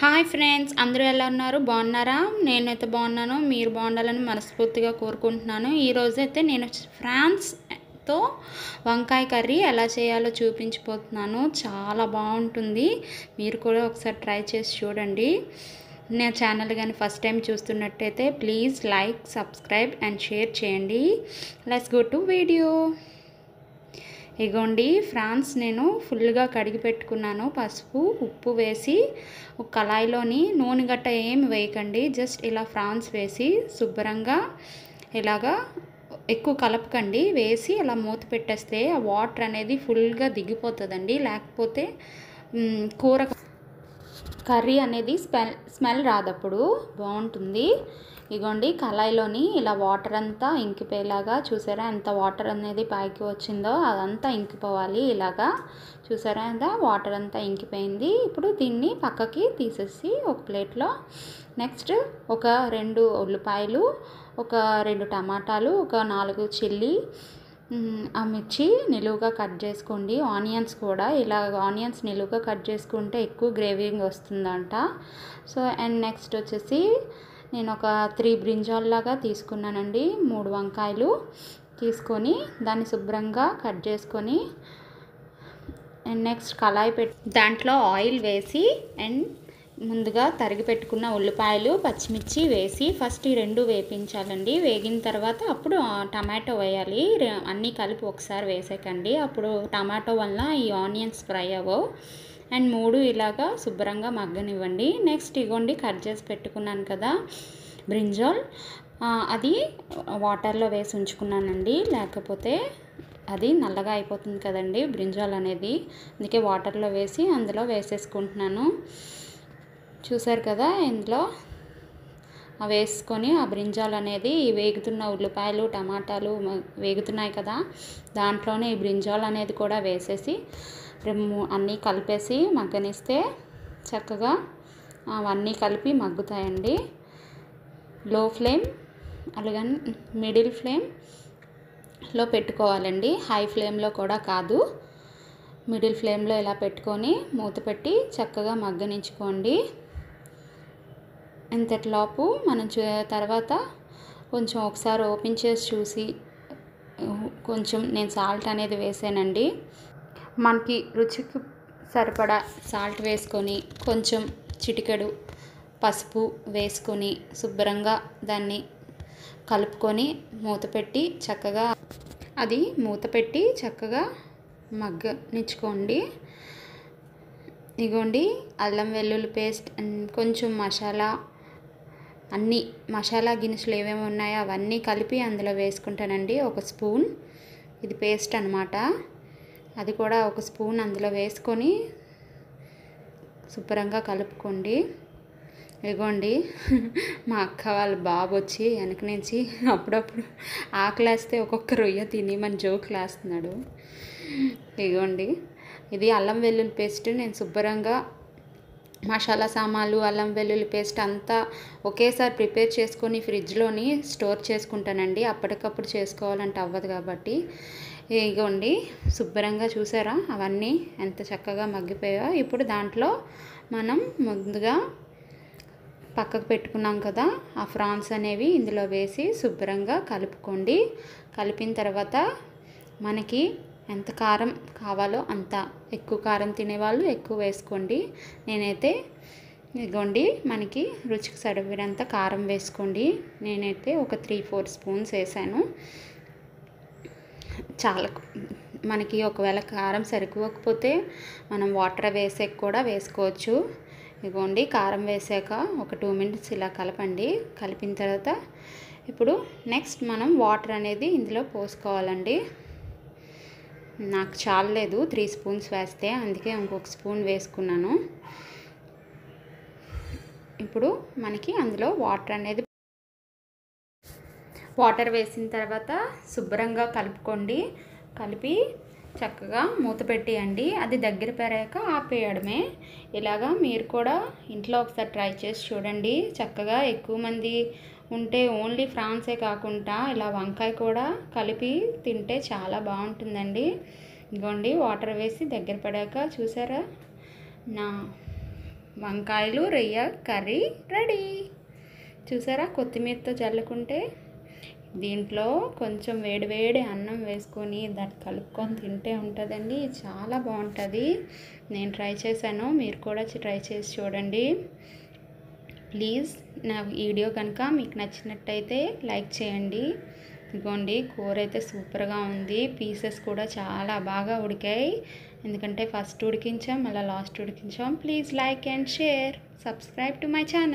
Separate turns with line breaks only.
Hi friends, అందరూ ఎలా ఉన్నారు? బాగున్నారా? నేనైతే బాగున్నాను. మీరు బాగుండాలని మనస్ఫూర్తిగా కోరుకుంటున్నాను. ఈరోజు అయితే నేను ఫ్రాన్స్తో వంకాయ కర్రీ ఎలా చేయాలో చూపించబోతున్నాను. చాలా బాగుంటుంది. మీరు కూడా ఒకసారి ట్రై చేసి చూడండి. నా ఛానల్ కానీ ఫస్ట్ టైం చూస్తున్నట్టయితే please like, subscribe and share చేయండి. Let's go to video. ఇగోండి ఫ్రాన్స్ నేను ఫుల్గా కడిగి పెట్టుకున్నాను. పసుపు, ఉప్పు వేసి ఒక కళాయిలోని నూనె గట్ట ఏమి వేయకండి. జస్ట్ ఇలా ఫ్రాన్స్ వేసి శుభ్రంగా ఇలాగా ఎక్కువ కలపకండి. వేసి అలా మూత పెట్టేస్తే ఆ వాటర్ అనేది ఫుల్గా దిగిపోతుందండి. లేకపోతే కూర కర్రీ అనేది స్మెల్ రాదప్పుడు బాగుంటుంది. ఇగోండి కళాయిలోని ఇలా వాటర్ అంతా ఇంకిపోయేలాగా చూసారా, ఎంత వాటర్ అనేది పైకి వచ్చిందో అదంతా ఇంకిపోవాలి. ఇలాగా చూసారా, అంతా వాటర్ అంతా ఇంకిపోయింది. ఇప్పుడు దీన్ని పక్కకి తీసేసి ఒక ప్లేట్లో నెక్స్ట్ ఒక 2 ఉల్లిపాయలు, ఒక 2 టమాటాలు, ఒక 4 చిల్లీ, ఆ మిర్చి నిలువుగా కట్ చేసుకోండి. ఆనియన్స్ కూడా ఇలా ఆనియన్స్ నిలువుగా కట్ చేసుకుంటే ఎక్కువ గ్రేవీగా వస్తుందంట. సో అండ్ నెక్స్ట్ వచ్చేసి నేను ఒక 3 బ్రింజాల్ లాగా తీసుకున్నానండి. 3 వంకాయలు తీసుకొని దాన్ని శుభ్రంగా కట్ చేసుకొని అండ్ నెక్స్ట్ కళాయి పెట్టి దాంట్లో ఆయిల్ వేసి అండ్ ముందుగా తరిగి పెట్టుకున్న ఉల్లిపాయలు, పచ్చిమిర్చి వేసి ఫస్ట్ ఈ 2 వేపించాలండి. వేగిన తర్వాత అప్పుడు టమాటో వేయాలి. అన్నీ కలిపి ఒకసారి వేసేకండి. అప్పుడు టమాటో వల్ల ఈ ఆనియన్స్ ఫ్రై అవ్వవు. అండ్ 3 ఇలాగా శుభ్రంగా మగ్గనివ్వండి. నెక్స్ట్ ఇగోండి కట్ చేసి పెట్టుకున్నాను కదా బ్రింజాల్, అది వాటర్లో వేసి ఉంచుకున్నానండి. లేకపోతే అది నల్లగా అయిపోతుంది కదండి బ్రింజాల్ అనేది. అందుకే వాటర్లో వేసి అందులో వేసేసుకుంటున్నాను. చూసారు కదా, ఇందులో వేసుకొని ఆ బ్రింజాల్ అనేది వేగుతున్న ఉల్లిపాయలు, టమాటాలు వేగుతున్నాయి కదా, దాంట్లోనే ఈ బ్రింజాల్ అనేది కూడా వేసేసి అన్నీ కలిపేసి మగ్గనిస్తే చక్కగా అవన్నీ కలిపి మగ్గుతాయండి. లో ఫ్లేమ్ అలాగే మిడిల్ ఫ్లేమ్లో పెట్టుకోవాలండి. హై ఫ్లేమ్లో కూడా కాదు, మిడిల్ ఫ్లేమ్లో ఇలా పెట్టుకొని మూత పెట్టి చక్కగా మగ్గనించుకోండి. ఇంతటిలోపు మనం తర్వాత కొంచెం ఒకసారి ఓపెన్ చేసి చూసి కొంచెం నేను సాల్ట్ అనేది వేసానండి. మనకి రుచికి సరిపడా సాల్ట్ వేసుకొని కొంచెం చిటికెడు పసుపు వేసుకొని శుభ్రంగా దాన్ని కలుపుకొని మూత పెట్టి చక్కగా మగ్గనిచ్చుకోండి. ఇగోండి అల్లం వెల్లుల్లి పేస్ట్ అండ్ కొంచెం అన్ని మసాలా దినుసులు ఏమేమి ఉన్నాయో అవన్నీ కలిపి అందులో వేసుకుంటానండి. 1 స్పూన్ ఇది పేస్ట్ అనమాట. అది కూడా 1 స్పూన్ అందులో వేసుకొని శుభ్రంగా కలుపుకోండి. ఇగోండి మా అక్క వాళ్ళ బాబు వచ్చి వెనక నుంచి అప్పుడప్పుడు ఆకలేస్తే ఒక్కొక్క రొయ్య తిని మన జోకులు వేస్తున్నాడు. ఇగోండి ఇది అల్లం వెల్లుల్లి పేస్ట్. నేను శుభ్రంగా మసాలా సామాన్లు, అల్లం వెల్లుల్లి పేస్ట్ అంతా ఒకేసారి ప్రిపేర్ చేసుకొని ఫ్రిడ్జ్లోని స్టోర్ చేసుకుంటానండి. అప్పటికప్పుడు చేసుకోవాలంటే అవ్వదు కాబట్టి. ఇగోండి శుభ్రంగా చూసారా అవన్నీ ఎంత చక్కగా మగ్గిపోయాయో. ఇప్పుడు దాంట్లో మనం ముందుగా పక్కకు పెట్టుకున్నాం కదా ఆ ఫ్రాన్స్ అనేవి ఇందులో వేసి శుభ్రంగా కలుపుకోండి. కలిపిన తర్వాత మనకి ఎంత కారం కావాలో అంత, ఎక్కువ కారం తినేవాళ్ళు ఎక్కువ వేసుకోండి. నేనైతే ఇగోండి మనకి రుచికి సరిపడినంత కారం వేసుకోండి. నేనైతే ఒక 3-4 స్పూన్స్ వేసాను. చాలా మనకి ఒకవేళ కారం సరిపోకపోతే మనం వాటర్ వేసాక కూడా వేసుకోవచ్చు. ఇగోండి కారం వేసాక ఒక 2 మినిట్స్ ఇలా కలపండి. కలిపిన తర్వాత ఇప్పుడు నెక్స్ట్ మనం వాటర్ అనేది ఇందులో పోసుకోవాలండి. నాకు చాలలేదు 3 స్పూన్స్ వేస్తే, అందుకే ఇంకొక స్పూన్ వేసుకున్నాను. ఇప్పుడు మనకి అందులో వాటర్ వేసిన తర్వాత శుభ్రంగా కలుపుకోండి. కలిపి చక్కగా మూత పెట్టేయండి. అది దగ్గర పెరాక ఆపేయడమే. ఇలాగా మీరు కూడా ఇంట్లో ఒకసారి ట్రై చేసి చూడండి. చక్కగా ఎక్కువ మంది ఉంటే ఓన్లీ ఫ్రాన్సే కాకుండా ఇలా వంకాయ కూడా కలిపి తింటే చాలా బాగుంటుందండి. ఇదిగోండి వాటర్ వేసి దగ్గర పడాక చూసారా నా వంకాయలు రొయ్య కర్రీ రెడీ. చూసారా, కొత్తిమీరతో చల్లుకుంటే దీంట్లో కొంచెం వేడి అన్నం వేసుకొని దాన్ని కలుపుకొని తింటే ఉంటుందండి, చాలా బాగుంటుంది. నేను ట్రై చేశాను, మీరు కూడా ట్రై చేసి చూడండి. ప్లీజ్ నా వీడియో కనుక మీకు నచ్చినట్టయితే లైక్ చేయండి. ఇదిగోండి, కూర అయితే సూపర్గా ఉంది. పీసెస్ కూడా చాలా బాగా ఉడికాయి, ఎందుకంటే ఫస్ట్ ఉడికించాం మళ్ళీ లాస్ట్ ఉడికించాం. Please like and share, subscribe to my channel.